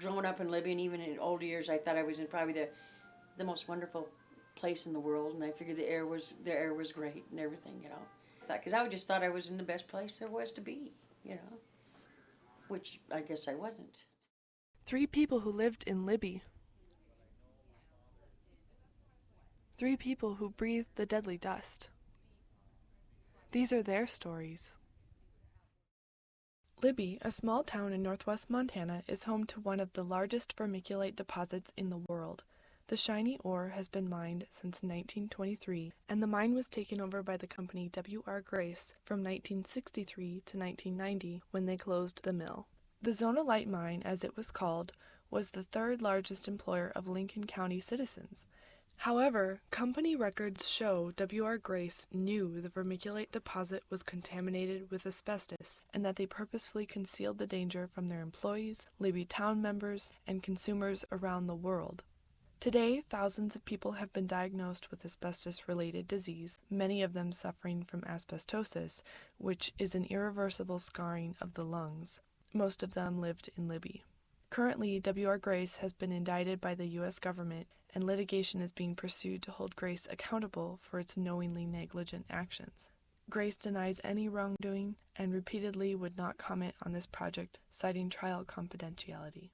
growing up in Libby and even in older years, I thought I was in probably the most wonderful place in the world, and I figured the air was great and everything, you know. Because I just thought I was in the best place there was to be, you know, which I guess I wasn't. 3 people who lived in Libby. 3 people who breathed the deadly dust. These are their stories. Libby, a small town in northwest Montana, is home to one of the largest vermiculite deposits in the world. The shiny ore has been mined since 1923, and the mine was taken over by the company W.R. Grace from 1963 to 1990 when they closed the mill. The Zonalite mine, as it was called, was the 3rd largest employer of Lincoln County citizens. However, company records show W.R. Grace knew the vermiculite deposit was contaminated with asbestos and that they purposefully concealed the danger from their employees, Libby town members, and consumers around the world. Today, thousands of people have been diagnosed with asbestos-related disease, many of them suffering from asbestosis, which is an irreversible scarring of the lungs. Most of them lived in Libby. Currently, W.R. Grace has been indicted by the U.S. government, and litigation is being pursued to hold Grace accountable for its knowingly negligent actions. Grace denies any wrongdoing and repeatedly would not comment on this project, citing trial confidentiality.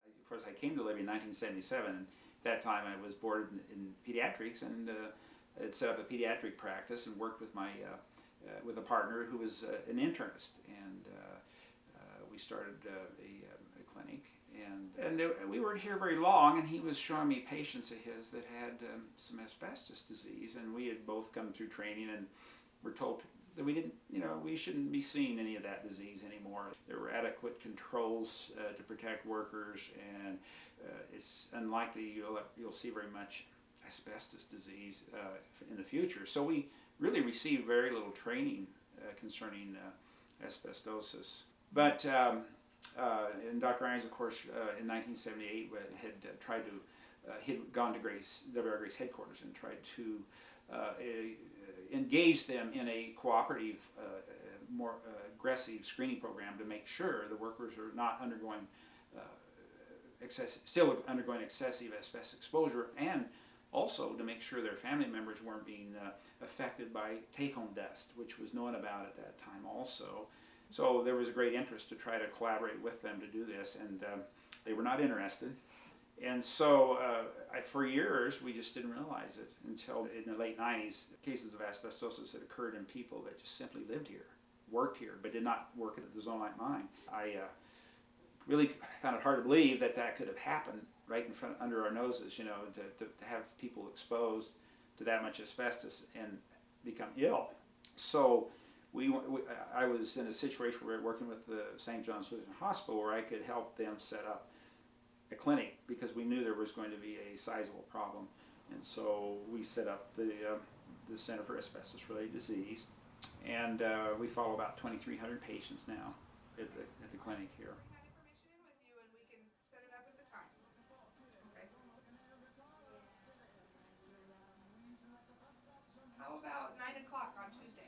Of course, I came to Libby in 1977, and at that time I was boarded in pediatrics, and had set up a pediatric practice and worked with my with a partner who was an internist, and we started a clinic, and we weren't here very long, and he was showing me patients of his that had some asbestos disease, and we had both come through training and were told that we didn't, we shouldn't be seeing any of that disease anymore. There were adequate controls to protect workers, and it's unlikely you'll see very much asbestos disease in the future. So we really received very little training concerning asbestosis. But and Dr. Irons, of course, in 1978 had tried to, he'd gone to W.R. Grace headquarters and tried to engage them in a cooperative, more aggressive screening program to make sure the workers are not undergoing still undergoing excessive asbestos exposure, and also to make sure their family members weren't being affected by take-home dust, which was known about at that time also. So there was a great interest to try to collaborate with them to do this, and they were not interested. And so for years we just didn't realize it until in the late 90s, cases of asbestosis had occurred in people that just simply lived here, worked here, but did not work at the Zonalite mine. I really found it hard to believe that that could have happened right in front, under our noses, to have people exposed to that much asbestos and become ill. So I was in a situation where working with the St. John's Lutheran Hospital where I could help them set up a clinic because we knew there was going to be a sizable problem. And so we set up the Center for Asbestos-Related Disease, and we follow about 2,300 patients now at the clinic here. How about 9 o'clock on Tuesday?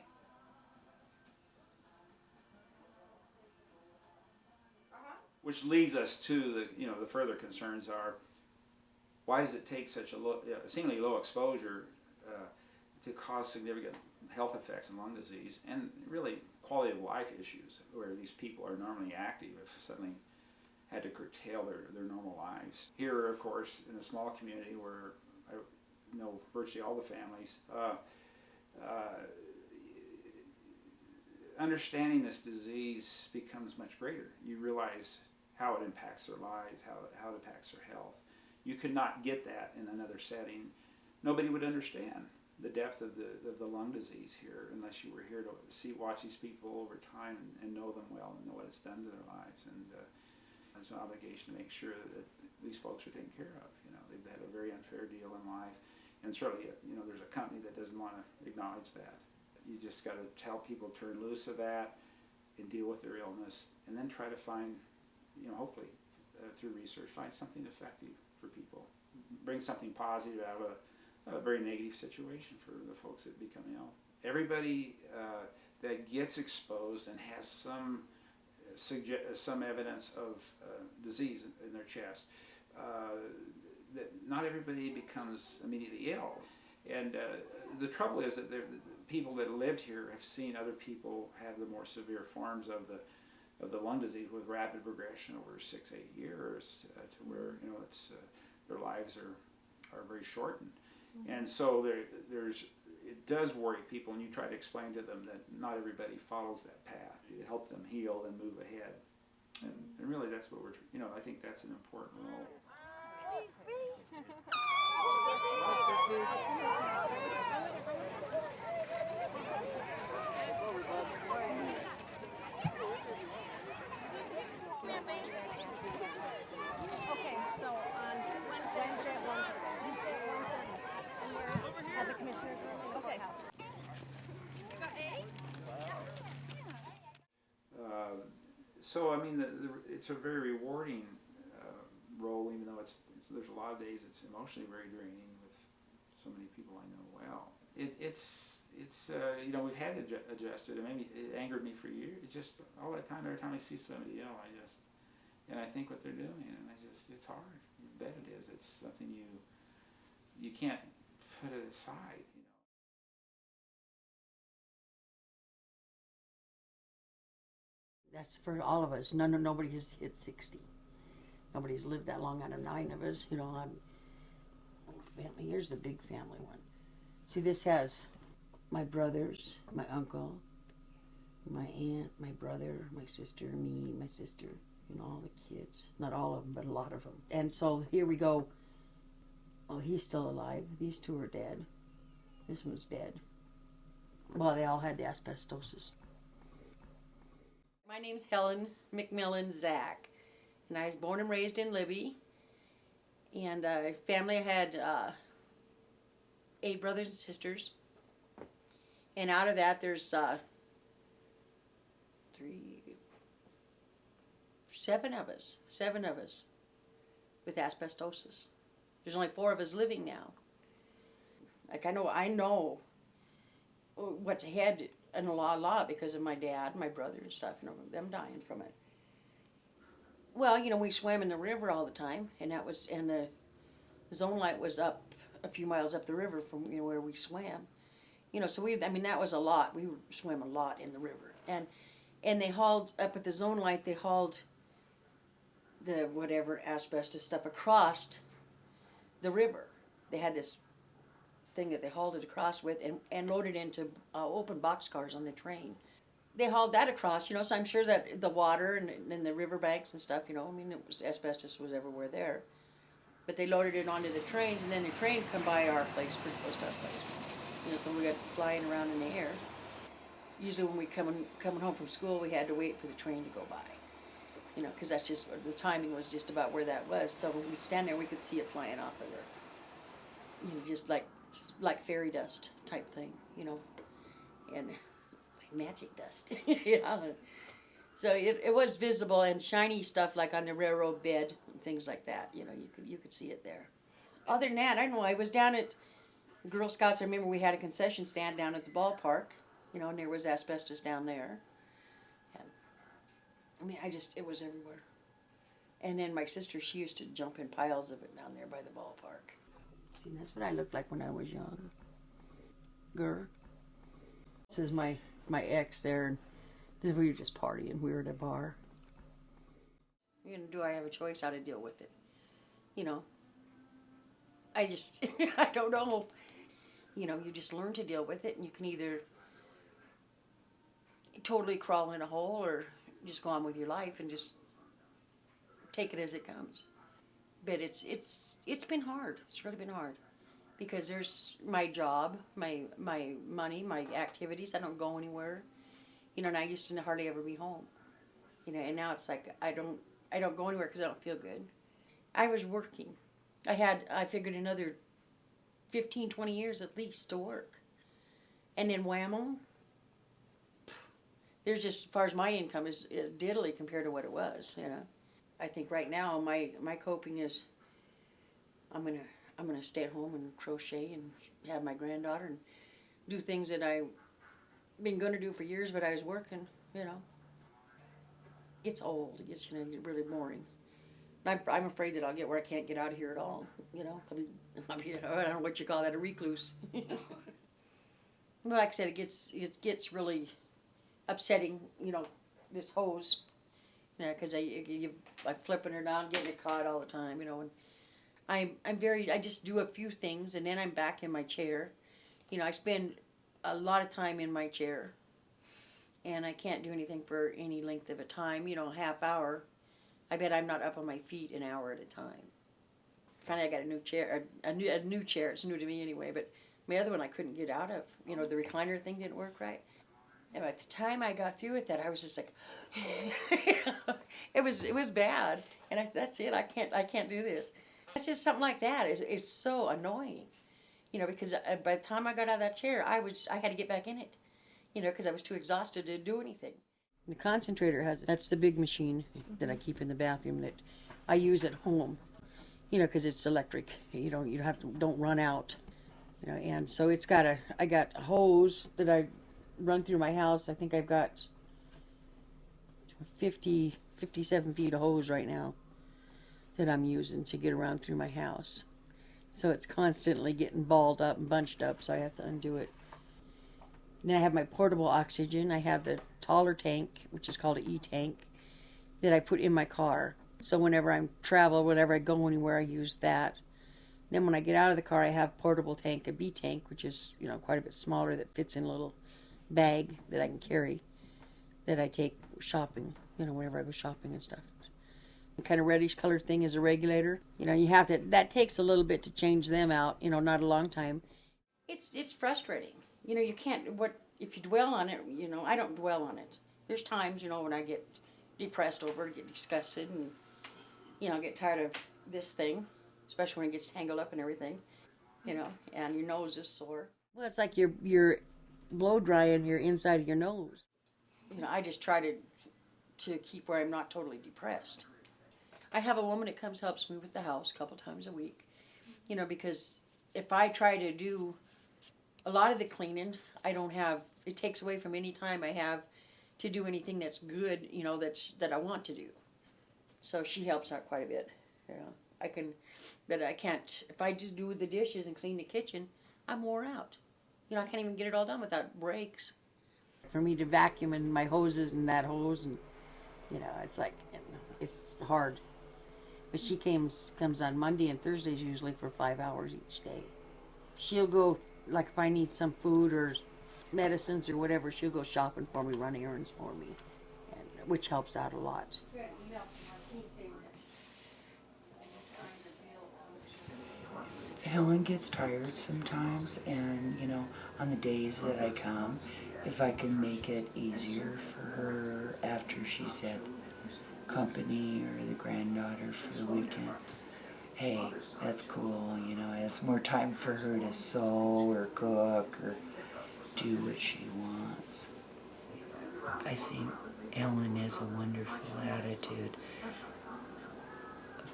Which leads us to the further concerns are, why does it take such a seemingly low exposure to cause significant health effects and lung disease, and really quality of life issues where these people are normally active if suddenly had to curtail their normal lives. Here, of course, in a small community where I know virtually all the families, understanding this disease becomes much greater. You realize how it impacts their lives, how it impacts their health. You could not get that in another setting. Nobody would understand the depth of the lung disease here unless you were here to watch these people over time and know them well and know what it's done to their lives. And it's an obligation to make sure that these folks are taken care of. They've had a very unfair deal in life, and certainly there's a company that doesn't want to acknowledge that. You just got to tell people to turn loose of that and deal with their illness, and then try to find, hopefully through research, find something effective for people, bring something positive out of a very negative situation for the folks that become ill. Everybody that gets exposed and has some some evidence of disease in their chest. That not everybody becomes immediately ill, and the trouble is that the people that lived here have seen other people have the more severe forms of the lung disease with rapid progression over 6-8 years to where it's their lives are very shortened, and so it does worry people, and you try to explain to them that not everybody follows that path. You help them heal and move ahead, and really that's what I think that's an important role. Okay, so on Wednesday at 1:30. At the commissioner's room in the courthouse. So I mean, it's a very rewarding role, even though there's a lot of days it's emotionally very draining with so many people I know well. It's we've had to adjust it. It angered me for years. It just all that time, every time I see somebody ill, I think what they're doing, and it's hard. You bet it is. It's something you can't put it aside. That's for all of us. Nobody has hit 60. Nobody's lived that long out of 9 of us. Family. Here's the big family one. See, this has my brothers, my uncle, my aunt, my brother, my sister, me, my sister, all the kids. Not all of them, but a lot of them. And so here we go. Oh, he's still alive. These 2 are dead. This one's dead. Well, they all had the asbestosis. My name's Helen McMillan Zach, and I was born and raised in Libby. And family had 8 brothers and sisters. And out of that, there's 7 of us with asbestosis. There's only 4 of us living now. Like I know what's ahead and a lot because of my dad, my brother and stuff, them dying from it. Well, we swam in the river all the time, and the zone light was up a few miles up the river from where we swam. So that was a lot. We swam a lot in the river, and they hauled up at the zone light. They hauled the whatever asbestos stuff across the river. They had this thing that they hauled it across with and loaded into open boxcars on the train. They hauled that across, so I'm sure that the water and the riverbanks and stuff, asbestos was everywhere there. But they loaded it onto the trains, and then the train come by our place, pretty close to our place. So we got flying around in the air. Usually when we coming home from school, we had to wait for the train to go by. Because that's just, the timing was just about where that was. So when we stand there, we could see it flying off of there. Just like fairy dust type thing, and like magic dust. So it was visible, and shiny stuff like on the railroad bed and things like that. You could see it there. Other than that, I don't know. I was down at Girl Scouts. I remember we had a concession stand down at the ballpark, and there was asbestos down there. And it was everywhere. And then my sister, she used to jump in piles of it down there by the ballpark. See, that's what I looked like when I was young. Girl. This is my ex there, and we were just partying. We were at a bar. Do I have a choice how to deal with it? I just, I don't know. You just learn to deal with it, and you can either totally crawl in a hole or just go on with your life and just take it as it comes. But it's been hard. It's really been hard because there's my job, my money, my activities. I don't go anywhere, and I used to hardly ever be home, and now it's like I don't go anywhere because I don't feel good. I was working. I figured another 15, 20 years at least to work, and then whammo. There's just, as far as my income is diddly compared to what it was, I think right now my coping is I'm gonna stay at home and crochet and have my granddaughter and do things that I've been gonna do for years, but I was working, It's old. It gets, get really boring. I'm afraid that I'll get where I can't get out of here at all. I don't know what you call that, a recluse. But like I said, it gets really upsetting. This hose. Because you like flipping her down, getting it caught all the time. And I just do a few things, and then I'm back in my chair. I spend a lot of time in my chair, and I can't do anything for any length of a time. Half hour. I bet I'm not up on my feet an hour at a time. Finally, I got a new chair. A new chair. It's new to me anyway. But my other one I couldn't get out of. The recliner thing didn't work right. And by the time I got through with that, I was just like, it was bad. And that's it. I can't do this. It's just something like that. It's so annoying. Because by the time I got out of that chair, I had to get back in it. Because I was too exhausted to do anything. The concentrator that's the big machine that I keep in the bathroom that I use at home. Because it's electric. You don't run out. And so I got a hose that I run through my house. I think I've got 57 feet of hose right now that I'm using to get around through my house. So it's constantly getting balled up and bunched up, so I have to undo it. And then I have my portable oxygen. I have the taller tank, which is called an E-tank, that I put in my car. So whenever I travel, whenever I go anywhere, I use that. Then when I get out of the car, I have portable tank, a B-tank, which is quite a bit smaller, that fits in a little bag that I can carry, that I take shopping, whenever I go shopping and stuff. The kind of reddish colored thing is a regulator. That takes a little bit to change them out, not a long time. It's frustrating. You can't, if you dwell on it, I don't dwell on it. There's times, when I get depressed over it, get disgusted, and get tired of this thing, especially when it gets tangled up and everything, and your nose is sore. Well, it's like you're blow drying your inside of your nose. I just try to keep where I'm not totally depressed. I have a woman that comes helps me with the house a couple times a week, because if I try to do a lot of the cleaning, it takes away from any time I have to do anything that's good, that I want to do. So she helps out quite a bit. But I can't, if I just do the dishes and clean the kitchen, I'm wore out. I can't even get it all done without breaks. For me to vacuum and my hoses and that hose, and it's like, it's hard. But she comes on Monday and Thursdays usually for 5 hours each day. She'll go, like if I need some food or medicines or whatever, she'll go shopping for me, run errands for me, which helps out a lot. Helen gets tired sometimes, and on the days that I come, if I can make it easier for her after she's at company or the granddaughter for the weekend, hey, that's cool, it's more time for her to sew or cook or do what she wants. I think Ellen has a wonderful attitude,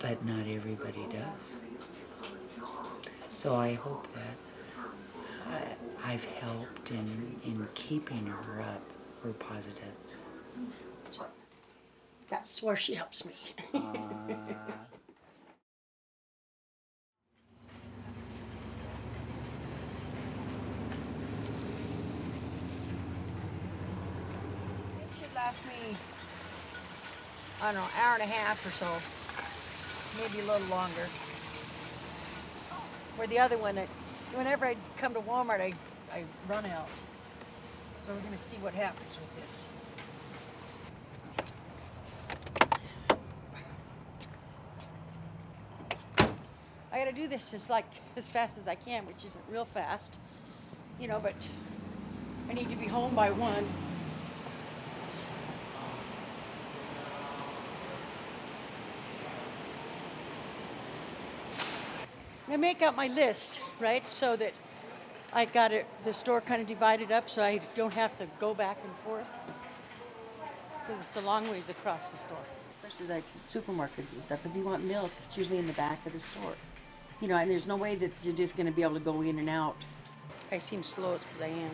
but not everybody does. So I hope that I've helped in keeping her up or positive. That's where she helps me. It should last me, I don't know, hour and a half or so. Maybe a little longer. Where the other one, whenever I come to Walmart, I run out. So we're going to see what happens with this. I got to do this as fast as I can, which isn't real fast, but I need to be home by 1. I make out my list, right, so that I got the store kind of divided up so I don't have to go back and forth. Because it's a long ways across the store. Especially like supermarkets and stuff. If you want milk, it's usually in the back of the store. And there's no way that you're just going to be able to go in and out. If I seem slow, it's because I am.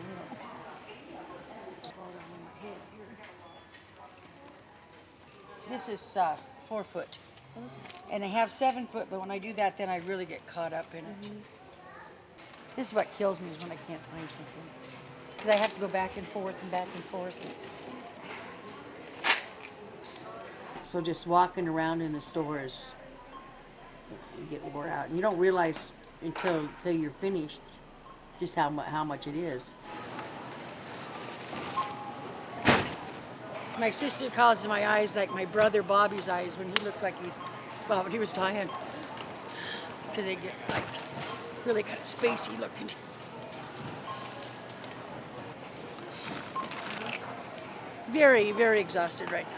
This is 4 foot. And they have 7 foot, but when I do that, then I really get caught up in it. This is what kills me, is when I can't find something. Because I have to go back and forth and back and forth. So just walking around in the stores, you get wore out. And you don't realize until you're finished just how much it is. My sister calls my eyes like my brother Bobby's eyes when he looked like when he was dying. Because they get like really kind of spacey looking. Very, very exhausted right now.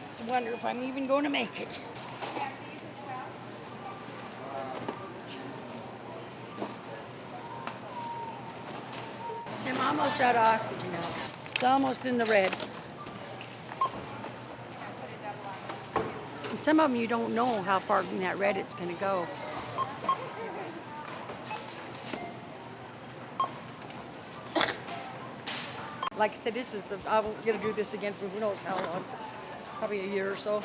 Just wonder if I'm even going to make it. I'm almost out of oxygen now. It's almost in the red. And some of them you don't know how far in that red it's going to go. Like I said, I'm going to do this again for who knows how long. Probably a year or so.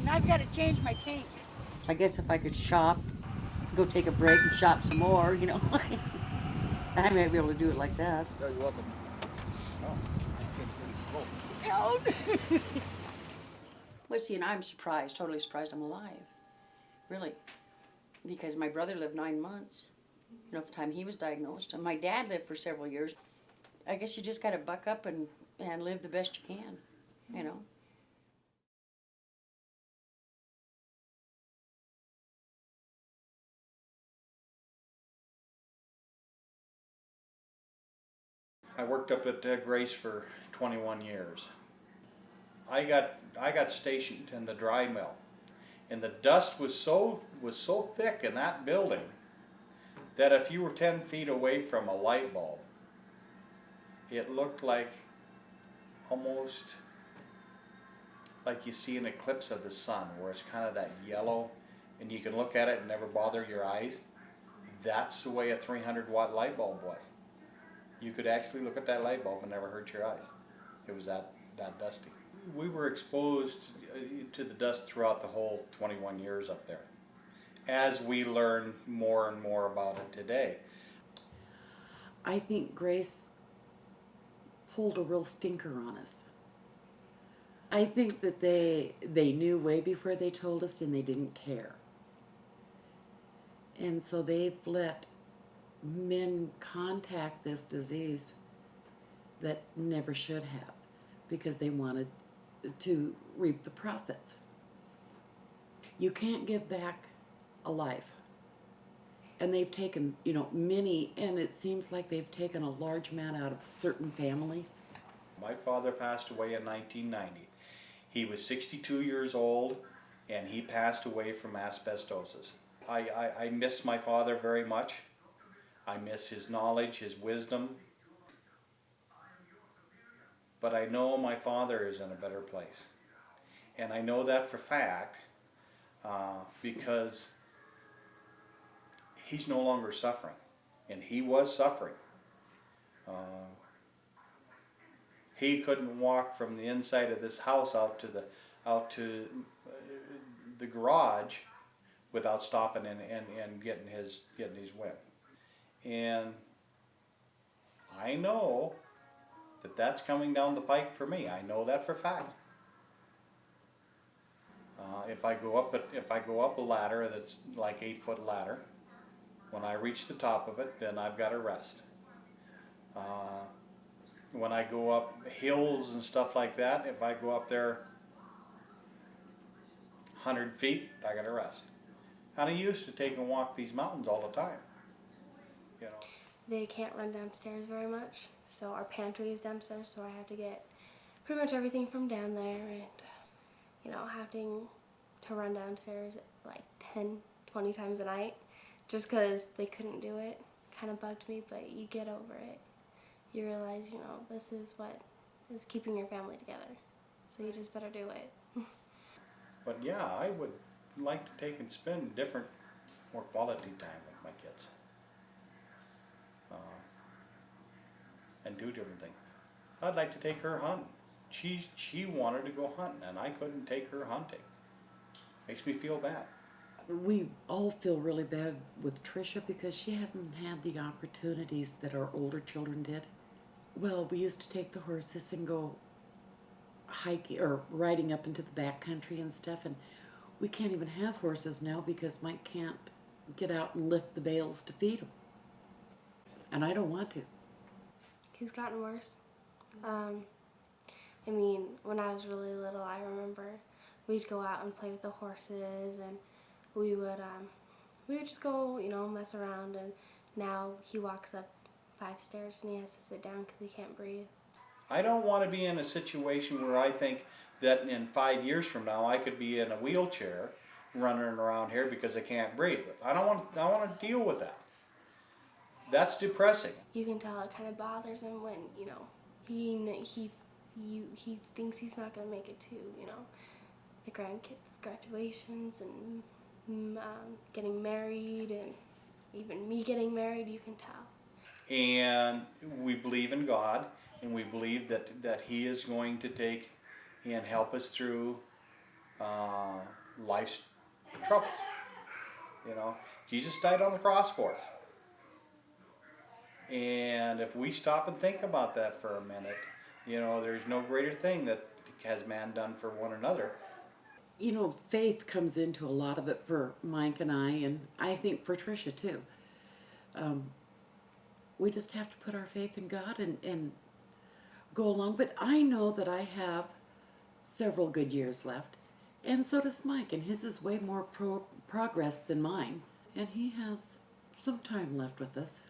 Now I've got to change my tank. I guess if I could shop, go take a break and shop some more, you know. I might be able to do it like that. Yeah, you're welcome. Well, see, and I'm surprised, totally surprised I'm alive. Really. Because my brother lived 9 months, you know, from the time he was diagnosed. And my dad lived for several years. I guess you just got to buck up and live the best you can, you know. I worked up at Grace for 21 years. I got stationed in the dry mill, and the dust was so thick in that building that if you were 10 feet away from a light bulb, it looked like almost like you see an eclipse of the sun, where it's kind of that yellow, and you can look at it and never bother your eyes. That's the way a 300-watt light bulb was. You could actually look at that light bulb and never hurt your eyes. It was that dusty. We were exposed to the dust throughout the whole 21 years up there, as we learn more and more about it today. I think Grace pulled a real stinker on us. I think that they knew way before they told us, and they didn't care. And so they've let men contact this disease that never should have, because they wanted to reap the profits. You can't give back a life. And they've taken, you know, many, and it seems like they've taken a large amount out of certain families. My father passed away in 1990. He was 62 years old, and he passed away from asbestosis. I miss my father very much. I miss his knowledge, his wisdom. But I know my father is in a better place. And I know that for fact because he's no longer suffering. And he was suffering. He couldn't walk from the inside of this house out to the garage without stopping and getting his wind. And I know that that's coming down the pike for me. I know that for a fact. If I go up a ladder that's like 8-foot ladder, when I reach the top of it, then I've got to rest. When I go up hills and stuff like that, if I go up there 100 feet, I got to rest. And I used to take and walk these mountains all the time. You know. They can't run downstairs very much, so our pantry is downstairs, so I have to get pretty much everything from down there, and you know, having to run downstairs like 10, 20 times a night just because they couldn't do it kind of bugged me, but you get over it. You realize, you know, this is what is keeping your family together, so you just better do it. But yeah, I would like to take and spend different, more quality time with my kids. and do different things. I'd like to take her hunting. She wanted to go hunting, and I couldn't take her hunting. Makes me feel bad. We all feel really bad with Tricia because she hasn't had the opportunities that our older children did. Well, we used to take the horses and go hiking or riding up into the back country and stuff, and we can't even have horses now because Mike can't get out and lift the bales to feed them. And I don't want to. He's gotten worse. I mean, when I was really little, I remember we'd go out and play with the horses, and we would just go, you know, mess around. And now he walks up 5 stairs and he has to sit down because he can't breathe. I don't want to be in a situation where I think that in 5 years from now I could be in a wheelchair running around here because I can't breathe. I want to deal with that. That's depressing. You can tell it kind of bothers him when, you know, he thinks he's not going to make it to, you know, the grandkids' graduations and getting married, and even me getting married, you can tell. And we believe in God, and we believe that He is going to take and help us through life's troubles. You know, Jesus died on the cross for us. And if we stop and think about that for a minute, you know, there's no greater thing that has man done for one another. You know, faith comes into a lot of it for Mike and I think for Tricia too. We just have to put our faith in God and go along. But I know that I have several good years left, and so does Mike, and his is way more progress than mine, and he has some time left with us.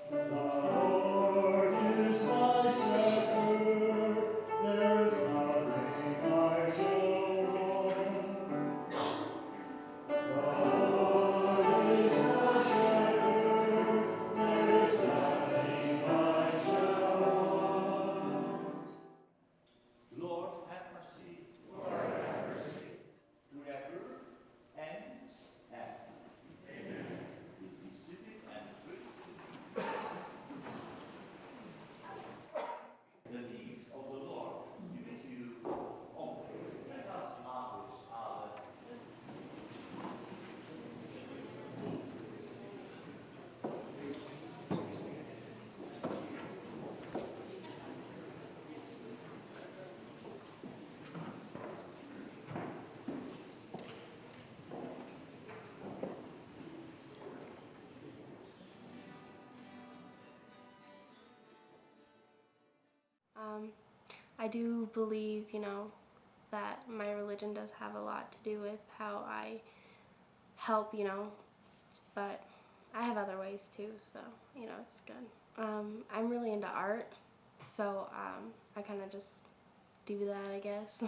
The Lord is my shepherd, there is nothing I shall want. The Lord is my shepherd, there is nothing I shall want. Lord, have mercy. Lord, have mercy. Whoever and happy. Amen. Please be seated and praise the Lord. The peace of the Lord be with you always. Let us lavish our I do believe, you know, that my religion does have a lot to do with how I help, you know, but I have other ways too, so, you know, it's good. I'm really into art, so I kind of just do that, I guess.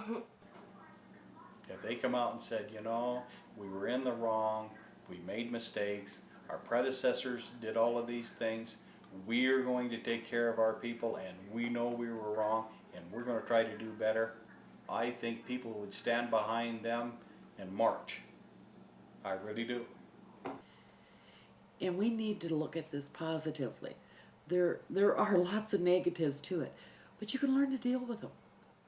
If they come out and said, you know, we were in the wrong, we made mistakes, our predecessors did all of these things, we're going to take care of our people, and we know we were wrong, and we're going to try to do better, I think people would stand behind them and march. I really do. And we need to look at this positively. There are lots of negatives to it, but you can learn to deal with them.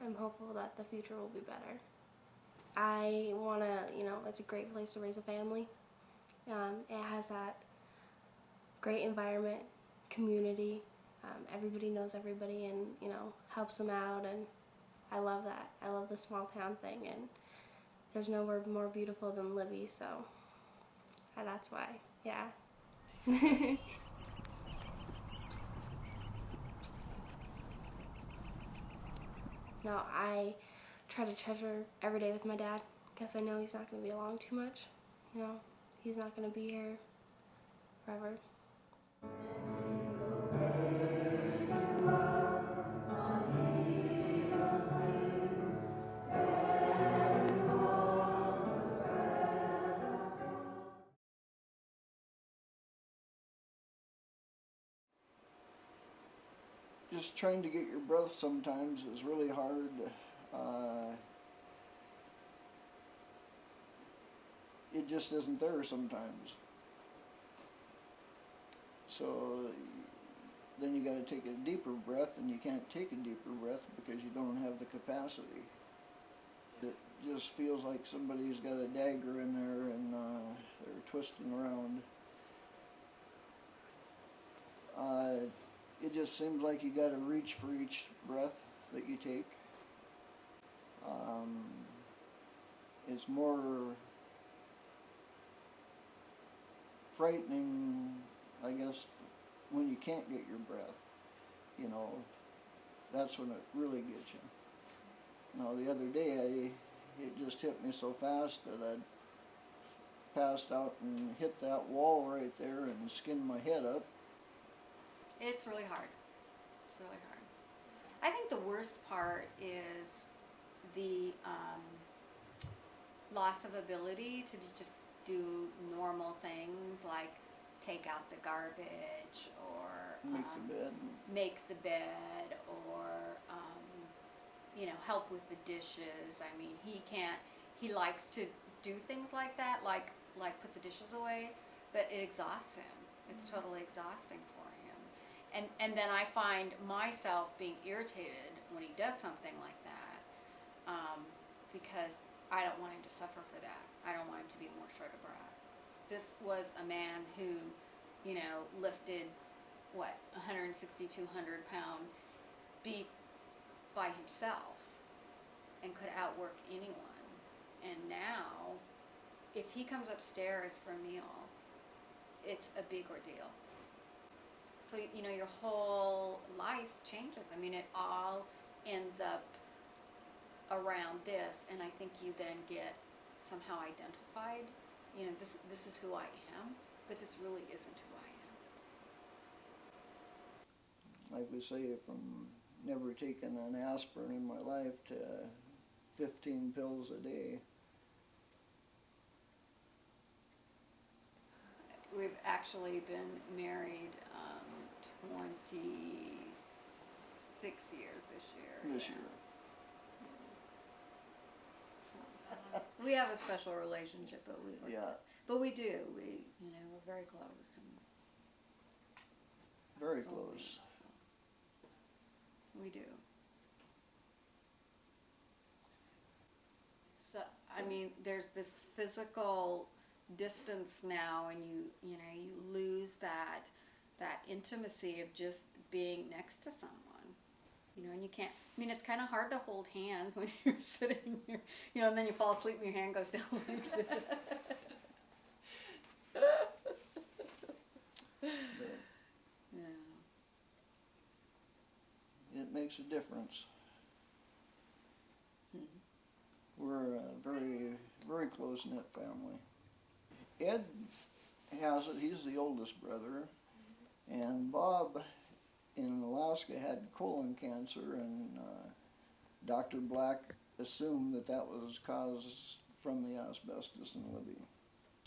I'm hopeful that the future will be better. I want to, you know, it's a great place to raise a family. It has that great environment, community. Everybody knows everybody and, you know, helps them out, and I love that. I love the small town thing, and there's nowhere more beautiful than Libby, so that's why, yeah. No, I try to treasure every day with my dad because I know he's not going to be along too much. You know, he's not going to be here forever. Just trying to get your breath sometimes is really hard. It just isn't there sometimes. So then you got to take a deeper breath, and you can't take a deeper breath because you don't have the capacity. It just feels like somebody's got a dagger in there and they're twisting around. It just seems like you got to reach for each breath that you take. It's more frightening, I guess, when you can't get your breath. You know, that's when it really gets you. Now, the other day, it just hit me so fast that I passed out and hit that wall right there and skinned my head up. It's really hard. It's really hard. I think the worst part is the loss of ability to just do normal things like take out the garbage or make the bed or you know, help with the dishes. I mean, he likes to do things like that, like put the dishes away, but it exhausts him. It's totally exhausting for him. And then I find myself being irritated when he does something like that, because I don't want him to suffer for that. I don't want him to be more short of breath. This was a man who, you know, lifted, 160, 200 pound beef by himself and could outwork anyone. And now, if he comes upstairs for a meal, it's a big ordeal. So, you know, your whole life changes. I mean, it all ends up around this, and I think you then get somehow identified. You know, this is who I am, but this really isn't who I am. Like we say, from never taking an aspirin in my life to 15 pills a day. We've actually been married 26 years this year. This year. We have a special relationship, but we do. We're very close. Very close. We do. So, I mean, there's this physical distance now, and you lose that intimacy of just being next to someone. You know, and you can't, I mean, it's kind of hard to hold hands when you're sitting here, you know, and then you fall asleep and your hand goes down like this. Yeah. It makes a difference. Mm-hmm. We're a very, very close-knit family. Ed has it, he's the oldest brother, and Bob in Alaska had colon cancer, and Dr. Black assumed that was caused from the asbestos in Libby.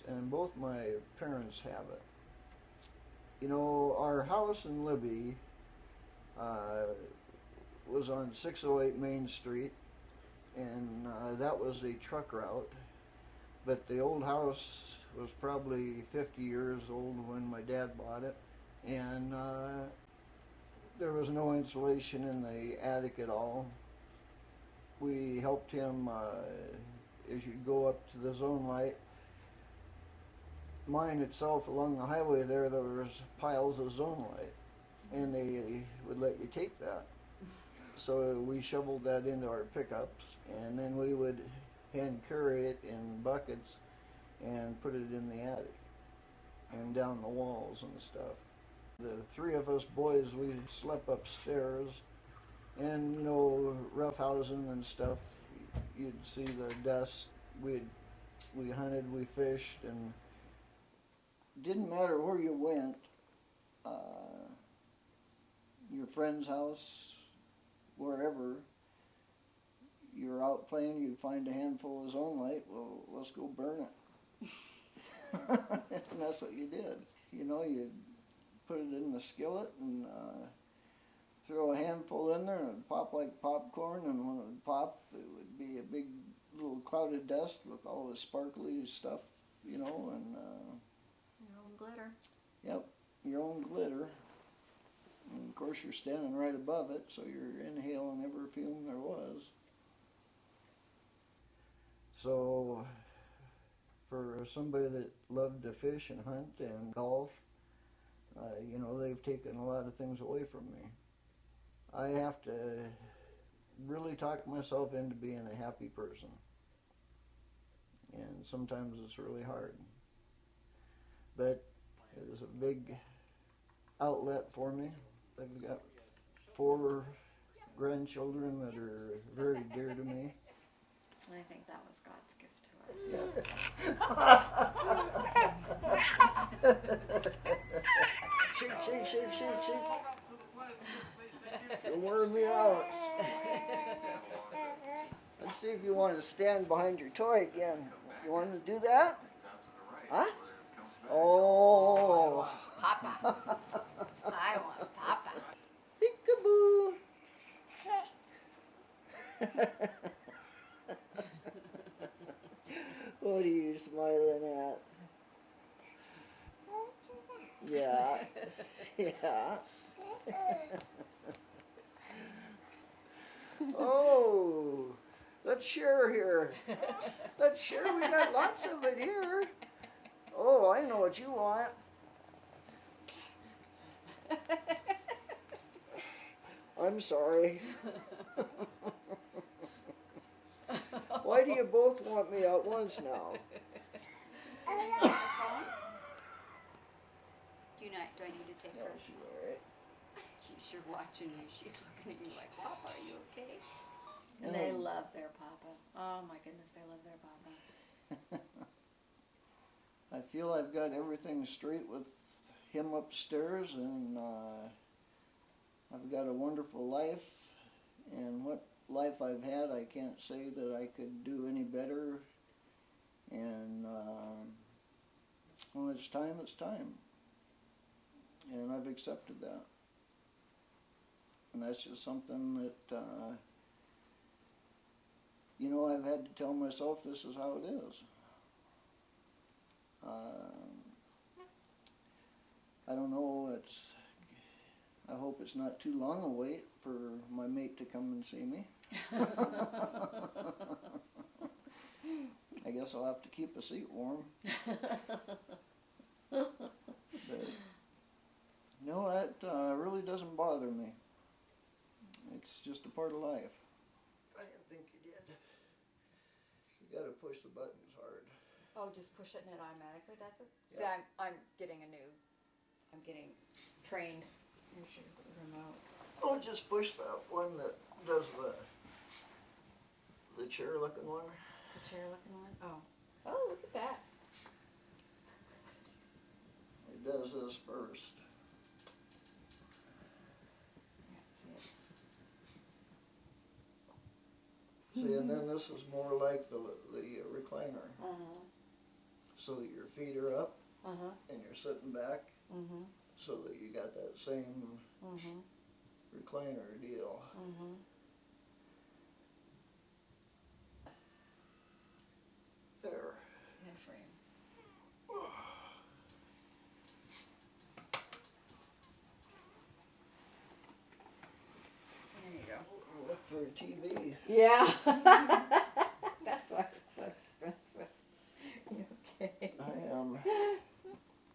And both my parents have it. You know, our house in Libby was on 608 Main Street, and that was a truck route. But the old house was probably 50 years old when my dad bought it, and there was no insulation in the attic at all. We helped him as you go up to the zone light. Mine itself, along the highway there was piles of zone light, and they would let you take that. So we shoveled that into our pickups, and then we would hand carry it in buckets and put it in the attic and down the walls and stuff. The three of us boys, we slept upstairs, and you know, roughhousing and stuff, you'd see the dust. We hunted, we fished, and didn't matter where you went, your friend's house, wherever, you're out playing, you'd find a handful of zone light, well, let's go burn it. And that's what you did. You know, you'd put it in the skillet and throw a handful in there and it'd pop like popcorn, and when it would pop, it would be a big little cloud of dust with all the sparkly stuff, you know, and Your own glitter. yep, your own glitter. And of course, you're standing right above it, so you're inhaling every fume there was. So, for somebody that loved to fish and hunt and golf, you know, they've taken a lot of things away from me. I have to really talk myself into being a happy person. And sometimes it's really hard. But it was a big outlet for me. I've got 4 grandchildren that are very dear to me. I think that was God's gift to us. Shake, shake, shake, shake, shake. You're wearing me out. Let's see if you want to stand behind your toy again. You want to do that? Huh? Oh. Papa. I want Papa. Peekaboo. What are you smiling at? Yeah. Yeah. Oh, let's share here. Let's share. We got lots of it here. Oh, I know what you want. I'm sorry. Why do you both want me at once now? Do I need to take her? She's all right. She's sure watching you. She's looking at you like, Papa, are you okay? And they love their Papa. Oh my goodness, they love their Papa. I feel I've got everything straight with him upstairs, and I've got a wonderful life. And what life I've had, I can't say that I could do any better. And when it's time, it's time. And I've accepted that. And that's just something that, you know, I've had to tell myself this is how it is. I don't know, I hope it's not too long a wait for my mate to come and see me. I guess I'll have to keep a seat warm. But, no, that really doesn't bother me. It's just a part of life. I didn't think you did. You gotta push the buttons hard. Oh, just push it and it automatically does it? Yeah. See, I'm getting trained. Here's your remote. Oh, just push that one that does the chair looking one. The chair looking one? Oh. Oh, look at that. It does this first. See, and then this is more like the recliner. So that your feet are up and you're sitting back, so that you got that same recliner deal. There. Head frame. There you go. Look for a TV. Yeah. That's why it's so expensive. You okay? I am.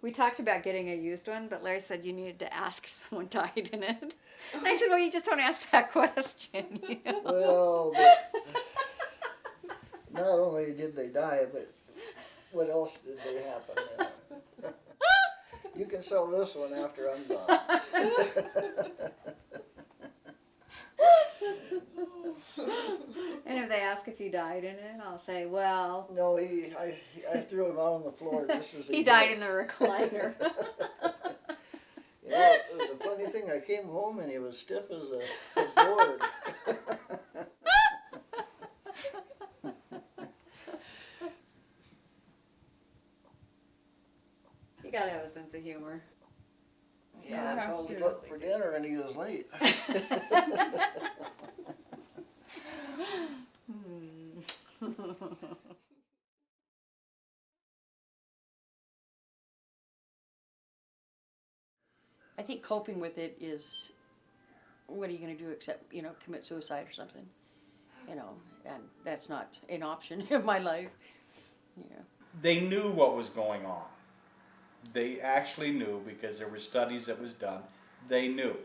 We talked about getting a used one, but Larry said you needed to ask if someone died in it. And I said, well, you just don't ask that question. You know? Well, but not only did they die, but what else did they happen? You can sell this one after I'm done. And if they ask if you died in it, I'll say, well... No, I threw him out on the floor. This is he died in the recliner. You know, it was a funny thing. I came home and he was stiff as a board. You gotta have a sense of humor. Yeah, I called him up for dinner and he was late. I think coping with it is, what are you going to do except, commit suicide or something? And that's not an option in my life. Yeah. They knew what was going on. They actually knew because there were studies that was done. They knew.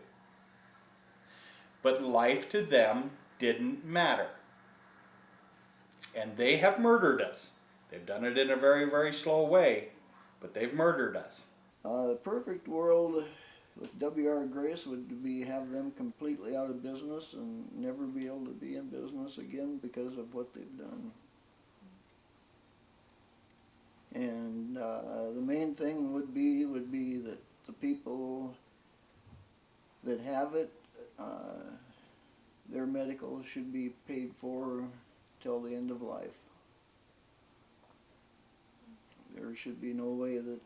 But life to them didn't matter. And they have murdered us. They've done it in a very, very slow way, but they've murdered us. The perfect world with W.R. Grace would be have them completely out of business and never be able to be in business again because of what they've done. And the main thing would be that the people that have it, their medical should be paid for till the end of life. There should be no way that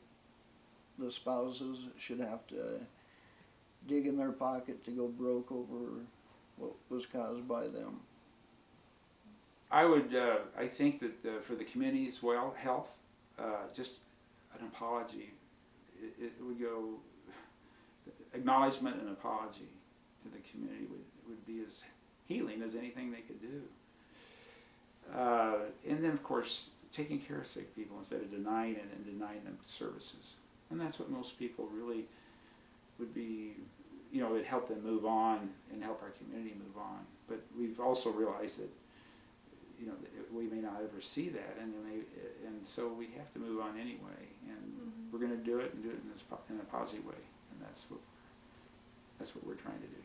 the spouses should have to dig in their pocket to go broke over what was caused by them. I think that for the community's health, just an apology. It would go, acknowledgement and apology to the community would be as healing as anything they could do. And then, of course, taking care of sick people instead of denying it and denying them services. And that's what most people really would be, it'd help them move on and help our community move on. But we've also realized that, we may not ever see that, and so we have to move on anyway. And we're going to do it and do it in a positive way. And that's what we're trying to do.